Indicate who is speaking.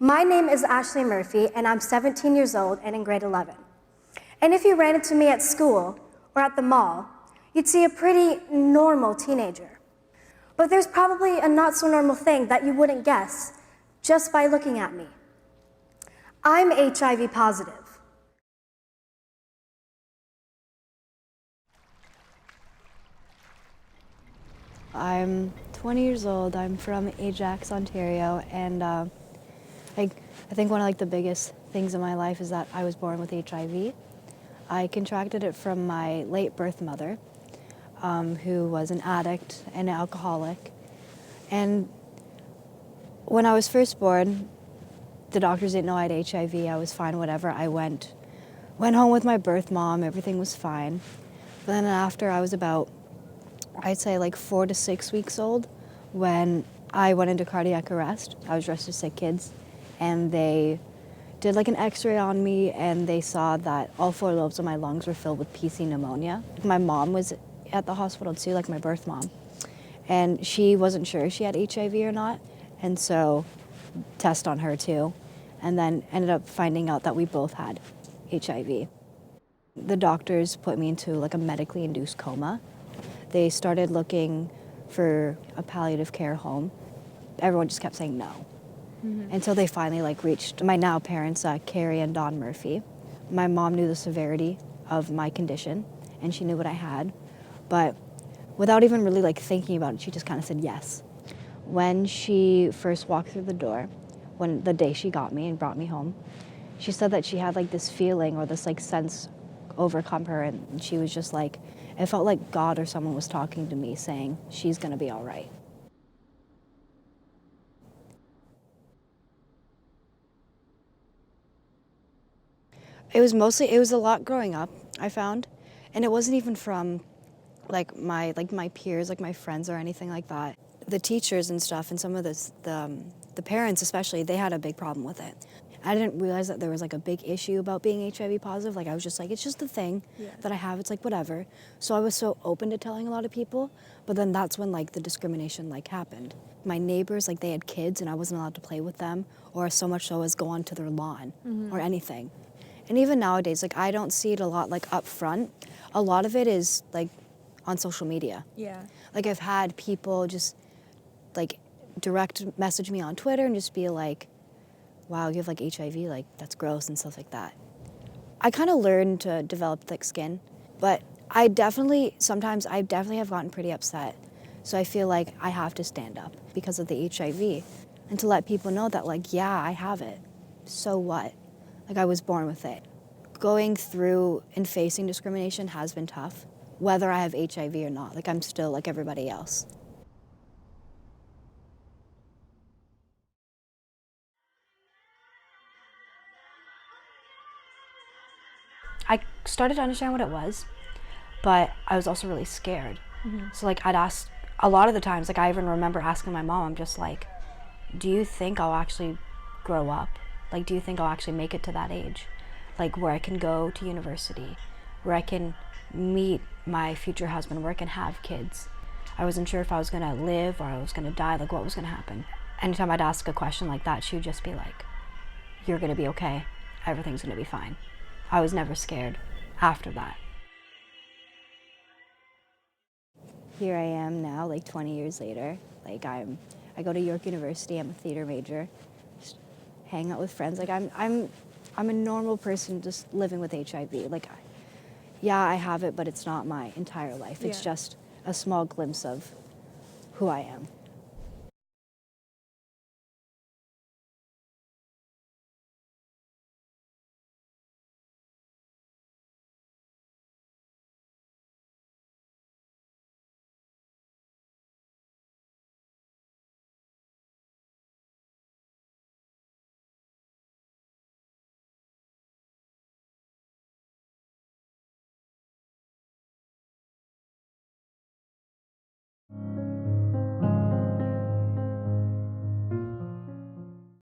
Speaker 1: My name is Ashley Murphy, and I'm 17 years old and in grade 11. And if you ran into me at school or at the mall, you'd see a pretty normal teenager. But there's probably a not so normal thing that you wouldn't guess just by looking at me. I'm HIV positive.
Speaker 2: I'm 20 years old. I'm from Ajax, Ontario, and I think one of the biggest things in my life is that I was born with HIV. I contracted it from my late birth mother, who was an addict and an alcoholic. And when I was first born, the doctors didn't know I had HIV. I was fine, whatever. I went home with my birth mom. Everything was fine. But then after I was about, I'd say 4 to 6 weeks old, when I went into cardiac arrest. I was rushed to sick kids, and they did an x-ray on me, and they saw that all 4 lobes of my lungs were filled with PC pneumonia. My mom was at the hospital too, my birth mom, and she wasn't sure if she had HIV or not, and so test on her too, and then ended up finding out that we both had HIV. The doctors put me into a medically induced coma. They started looking for a palliative care home. Everyone just kept saying no. Until they finally reached my now parents, Carrie and Don Murphy. My mom knew the severity of my condition, and she knew what I had, but without even really thinking about it, she just kind of said yes. When she first walked through the door, the day she got me and brought me home, she said that she had this feeling or this sense overcome her, and she was just it felt like God or someone was talking to me saying, she's gonna be all right. It was a lot growing up, I found, and it wasn't even from my peers, my friends or anything like that. The teachers and stuff, and some of the parents especially, they had a big problem with it. I didn't realize that there was a big issue about being HIV positive. I was just it's just a thing that I have. It's whatever. So I was so open to telling a lot of people, but then that's when the discrimination happened. My neighbors, they had kids, and I wasn't allowed to play with them, or so much so as go onto their lawn or anything. And even nowadays, I don't see it a lot up front. A lot of it is on social media.
Speaker 3: Yeah.
Speaker 2: I've had people just direct message me on Twitter and just be wow, you have HIV, that's gross and stuff like that. I kind of learned to develop thick skin, but sometimes I definitely have gotten pretty upset. So I feel I have to stand up because of the HIV and to let people know that yeah, I have it. So what? I was born with it. Going through and facing discrimination has been tough, whether I have HIV or not. I'm still like everybody else. I started to understand what it was, but I was also really scared. So I'd ask, a lot of the times, I even remember asking my mom, I'm just do you think I'll actually grow up? Do you think I'll actually make it to that age? Where I can go to university, where I can meet my future husband, where I can have kids. I wasn't sure if I was gonna live or I was gonna die, what was gonna happen. Anytime I'd ask a question like that, she would just be you're gonna be okay, everything's gonna be fine. I was never scared after that. Here I am now, 20 years later. I go to York University, I'm a theater major, just hang out with friends. I'm a normal person just living with HIV. Yeah, I have it, but it's not my entire life. It's just a small glimpse of who I am.